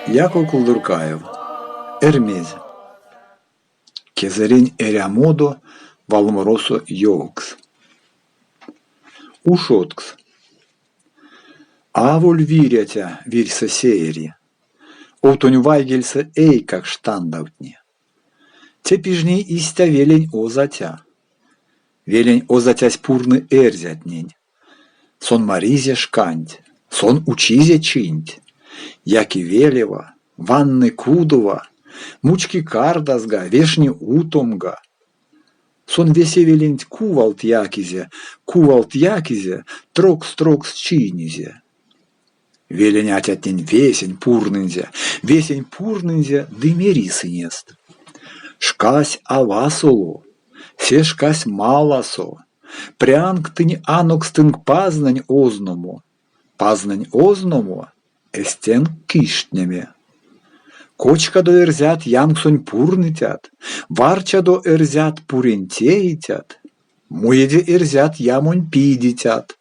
Яков Кулдуркаев. Эрмез. Кезерень эрямодо валморосо йокс. Ушоткс. Аволь вирятя вирьса сеери. Отонь вайгельса эй как штандаутни. Те пижни истя велень озатя. Велень озатясь пурны эрзятнень. Сон маризе шканть, сон учизе чинть. Яки велева, ванны кудова, мучки кардазга, вешни утомга. Сон весевелень кувалт якизе, трокс чинизе. Велень атятнень весень пурнынзе, дымерисы нест. Шкась авасоло, се шкась маласо, прянг тынь анокстынг пазнань озному, эстен киштняме. Кочка до эрзят янгсонь пурнытят, варча до эрзят пурентеитят, муеде эрзят ямонь пидитят,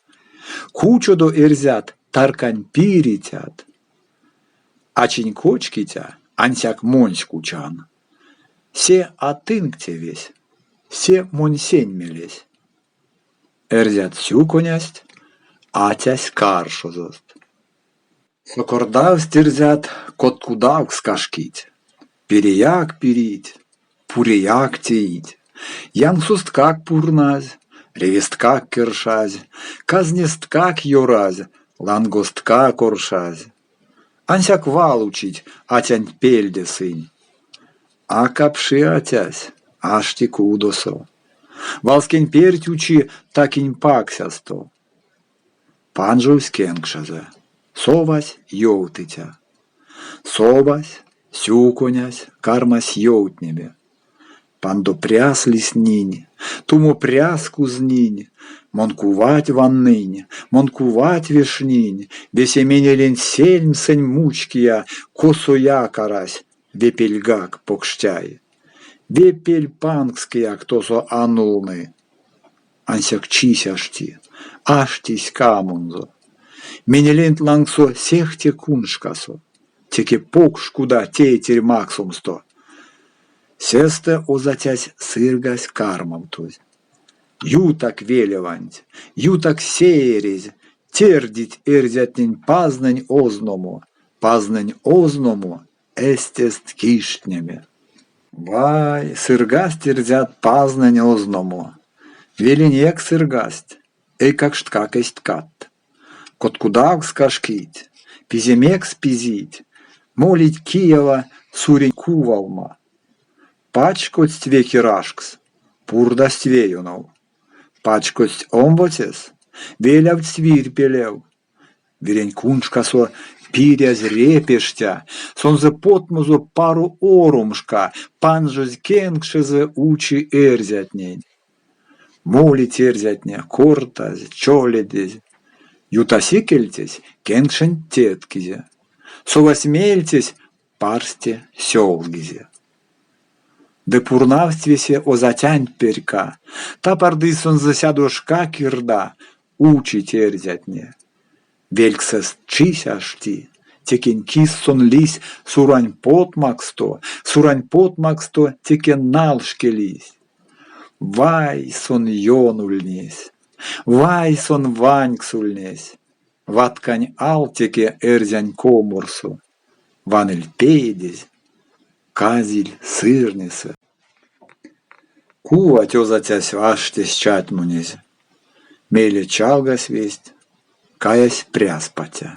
кучо до эрзят таркань пиритят. Ачень кочкитя, ансяк монсь кучан. Се атынкте весь, се монсень мелесь. Эрзят сюконясть, атясь каршозост. Сокордав стерзят, кот кудав скашкить, переяк пирить, пурияк теить, янгсуст как пурназь, ревест как кершазь, казнест как йоразь, лангост как оршазь. Ансяк вал учить, атянь пельде сынь. А капши атясь, ашти кудосо. Валскень перть учи, такинь паксясто. Панжусь кенгшазе. Совась йоутытя. Совась, сюконясь, кармась йоутнебе. Пандо пряс лиснинь, тумо пряс кузнинь, монкувать ваннынь, монкувать вишнинь, весемене лень сельм сень мучкия, косоя карась, вепельгак покштяй. Вепель пангския, ктосо анулны. Ансяк чись аштись камунзо. Менелент лангсо сехте куншкасо, теке покшкуда теетер максумсто. Сесте озатясь сыргась кармамтуз. Ютак велеванть, ютак сеерезь, тердить эрзятнень пазнань озному, эстест киштняме. Вай, сыргасть терзят пазнань озному, веленек сыргасть, эй как шткакесть кат. Коткудак скашкить, пиземек спизить, молить Киева сурень кувалма. Пачкость веки рашкс, пурдасть веюнов. Пачкость омботес, велявт свирпелев. Верень куншкасо пиряз репештя, сонзе потмузо пару орумшка, панжоз кенгшезе учи эрзятнень. Молить эрзятня, кортаз, чоледезь. Ютасикельтесь, кенгшен теткизе. Совасмельтесь, парсте сёлгизе. Де пурнавствесе озатянь перька, та пардысон засядушка кирда, учи терзятне. Вельксес чисяшти, текен киссон лись сурань потмаксто, текен налшкелись. Вай сон йонулнесь. Вай сон ваньксульнесь, ваткань алтеке эрзянь комурсу, ванель пейдезь, казиль сырнесе. Кува тёзатясь аштесь чатмунезь, меле чалгась весть, каясь пряспатя.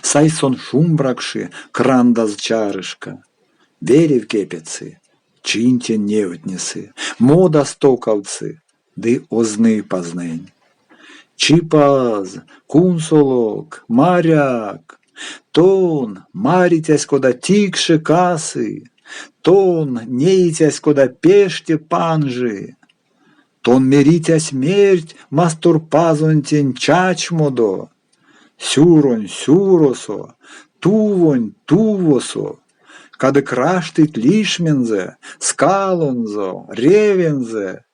Сай сон шумбракши, крандаз чарышка, верев кепецы, чинте неутнесы, мода стоковцы, ды озны познень. Чипаз, кунсолок, моряк, тон, маритясь кода тикше касы, тон, неитясь кода пеште панжи, тон меритя смерть мастур пазонтень чачмодо, сюронь сюросо, тувонь тувосо, кадык раштыт лишмензе, скалонзо, ревензе.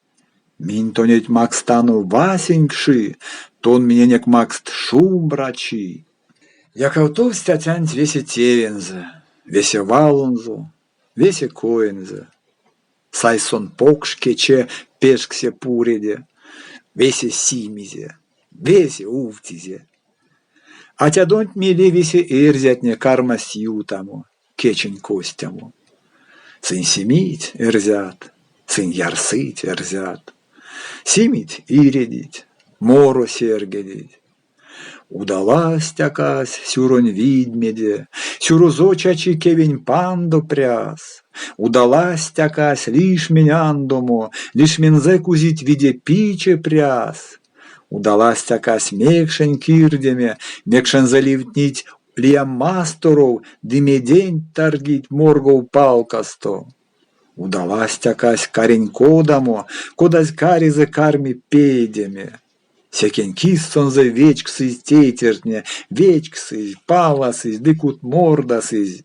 Мин тонеть макстану Васенькши, тон мененек макст шумбрачи. Якавтов стятянь весе тевензе, весе валунзо, весе коензе. Сайсон покш кече пешксе пуреде, весе симизе, весе уфтизе. А тядонт миле весе эрзятне карма сьютамо, кечень костямо. Сын семить эрзят, сын ярсыть эрзят. Симить иредить, моро сергедить. Удалась тякась сюронь видмеде, сюрузо чачи кевень панду пряс. Удалась тякась лишь меняндому, лишь мензе кузить виде пиче пряс. Удалась тякась мекшень кирдеме, мекшен заливнить лиям масторов, дыме день торгить моргов палкасто. Удалась тякась карень кодамо, кодась каризе карми пейдеме. Секень кистонзе вечксыз тейтертне, вечксыз, паласыз, дыкут мордасыз.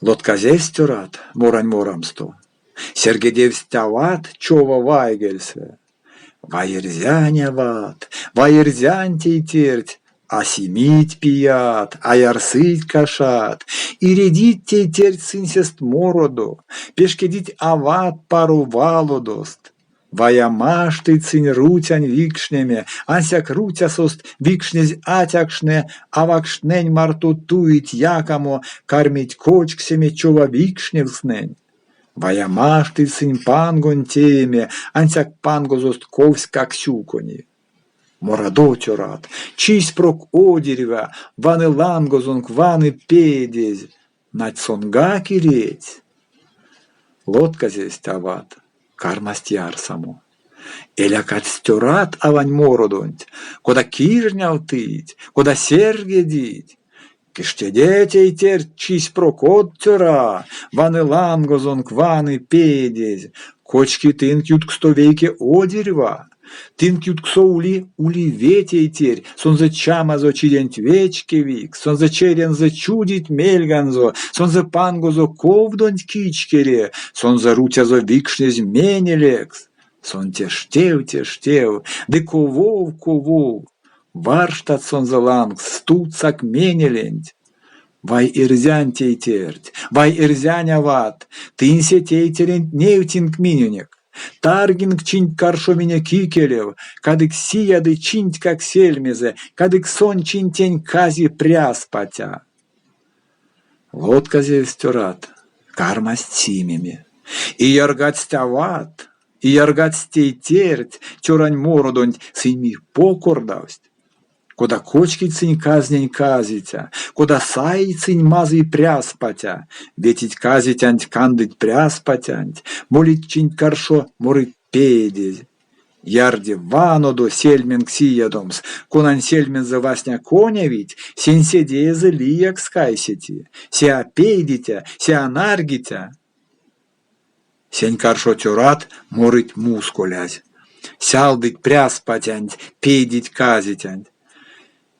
Лотказесь тюрат, морань морамсто. Сергедев стяват, чова вайгельсе. Ваерзяня ват, ваерзянь тейтерть, а семить пият, а ярсыть кашат, и редить тейтерть сынсест мороду, пешкедить ават пару валодост. Ваямашты цинь рутянь викшнеме, ансяк рутясост викшнезь атякшне, авакшнень марту туить якамо, кармить кочксеме чова викшневснень. Ваямашты цинь пангон теме, ансяк пангозост ковсь как сюкони. Морадо тюрат, чись прок одерева, ваны лангозонг, ваны педезь, нать сонга киреть. Лодка здесь тават. Кармастяр само. Эля катстюрат авань мородонть, кода кирнял тыть, кода сергедить. Киштедетей тер чись прокод тюра, ваны лангозонг, ваны педезь, кочки тынк ютксто вейке одерва, тынк ютксо ули ветей терь, сонзе чамазо чиденть вечке вик, сонзе черензе чудить мельганзо, сонзе пангозо ковдонть кичкере, сонзе рутязо викшнезь менелекс, сон тештев, де ковов, варштат сонзе лангс, стуцак менеленть. Вай ирзянь тейтерть, вай ирзянь ават, тынсе тейтеренть невтинг минюнек. Таргинг чинь каршо меня кикелев, кадык сияды чинь как сельмезе, кадык сон чинь тень кази пряс патя. Лодка здесь тюрат, карма с тимями. И яргать стяват, и яргать стейтерть, тюрань мородонь, сыми покордавсть. Кода кочки цинь казнень казитя, кода сай цинь мазы пряс патя, ветить казитянть кандыть пряс патянть, молить чинь каршо морыть педезь. Ярде ванодо сельмен ксиядомс, конан сельмен за васня конявить, сень седезе лияк скайсети, сеа пейдитя, сеа наргитя. Сень каршо тюрат морыть мускулязь, сялдыть пряс патянть, пейдить казитянть.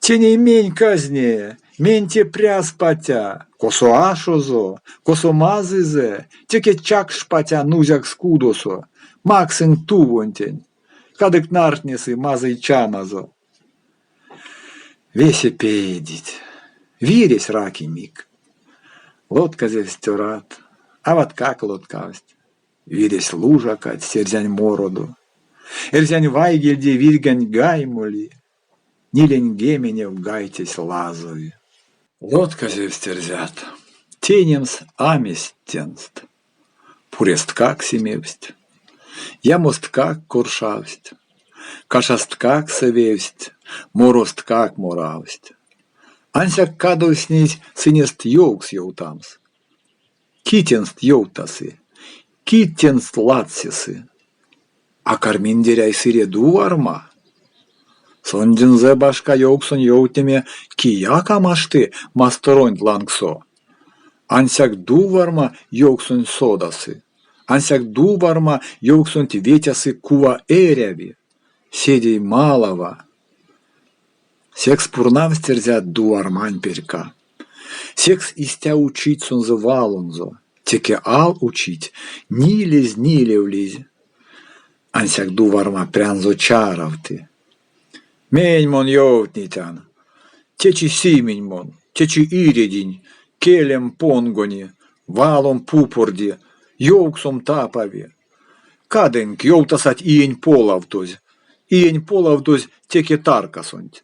Теней мень казне, мень те пряс патя, косо ашозо, косо мазызе, теке чак шпатя нузяк скудосо, максин тувонтень, кадык нартнесы мазый чамазо. Весе пейдить, виресь раки миг. Лодка здесь тюрат, а вот как лодкавсть. Виресь лужакать, серзянь мороду, эрзянь вайгельде виргань гаймули. Нилень геменев гайтесь лазуви. Лодка здесь терзят, тенемс амистенст, пурест как семевсть, ямост как куршавсть, кашаст как севевсть, морост как моравсть. Ансяк кадов снись сынест йоукс йоутамс, китенст йоутасы, китенст латсисы, а карминдеряй сыреду арма. Сондинзе башка йоксон йоутеме кияка машты масторонь лангсо. Ансяк дуварма йоксон содасы. Ансяк дуварма йоксон ветясы кува эряви. Седей малова. Сек спурнам стерзят дуармань перка. Секс истя учить сонзо валунзо, теке ал учить, ниле влиз. Ансяк дуварма прянзо чаравты. Мень мон йовтнитян, течи симень мон, течи иредень, келем понгони, валом пупорди, йовксом тапави. Каденк йовтасать иень полавтоз теке таркасонть.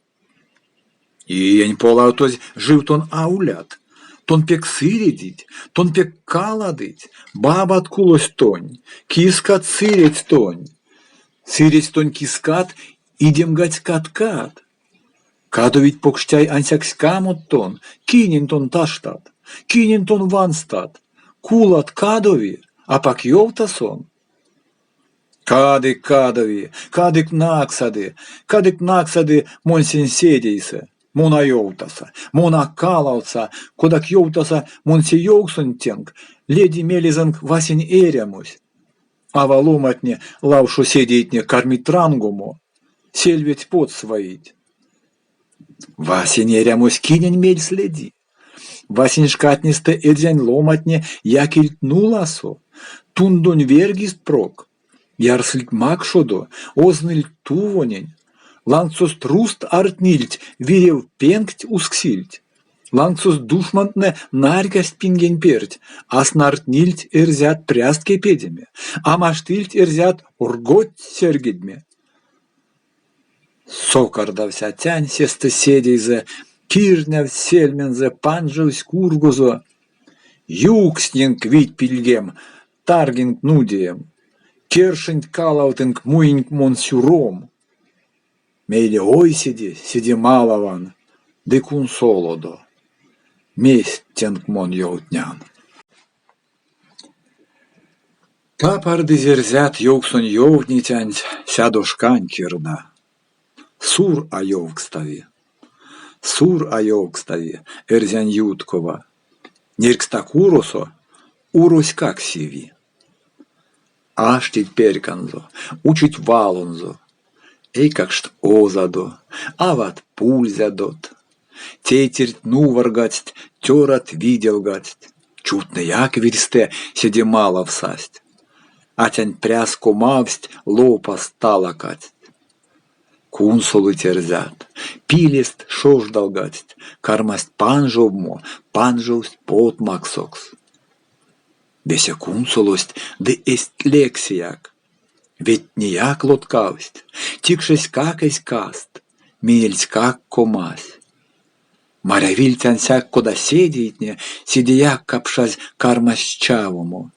Иень полавтоз живтон аулят, тон пек сыредить, тон пек каладыть, бабат кулось тонь, кискат сыредь тонь. Сыредь тонь кискат, идем гать кат-кат. Кадо ведь покштяй ансяк скамот тон, кинен тон таштат, кинен тон ванстат, кулат кадови, а пак йовтасон. Кадык кадови, кадык наксады монсен седейсе, мона йовтаса, мона калауца, кодак йовтаса монсе йовксон тенг, леди мелизанг васень эрямусь. А валоматне лавшу седейтне кормить рангумо, сельветь пот своить. Васень эрямусь кинень мель следи. Васень шкатнисте эрзянь ломатне якильт нуласо, тундонь вергист прок. Ярсльт макшодо, озныльт тувонень, лангцос труст артнильт, вирев пенгть усксильт. Лангцос душмантне нарькасть пингень перть, аснартнильт эрзят прястке педеме, а маштильт эрзят урготь сергедме. Сокардався тянь сесте седейзе, кирняв сельмензе панжевсь кургузо, юкснинг вить пильгем, таргинг нудием. Кершинг калаутинг муинг монсюром. Мейле ой сиди малаван, декун солодо. Местенг мон йоутнян. Капарды зерзят йоксон йовнитянь, сядошкань кирда. Сур а йовкстави, эрзянь юткова. Ниркстак уросо, урось как сиви. Аштить перканзо, учить валунзо, эй какшт озадо, ават пульзядот. Тейтерт нуваргатсть, тёрат виделгатсть, чутно як вирсте седи мало всасть. Атянь пряско мавсть лопа сталакатсть. Кунсолы терзят, пилест шождалгатсть, кармасть панжовмо, панжовсть потмаксокс. Бесе кунсолость, да эсть лексияк. Ведь не як лоткавсть, тикшесть какась каст, мельсь как комась. Марявиль тянсяк кода седейтне, сидияк капшась кармащавому.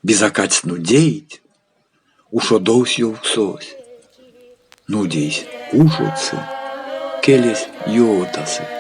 Безакать нудеять, ушодous юксось. Нудейсь ушоцы, келесь йотасы.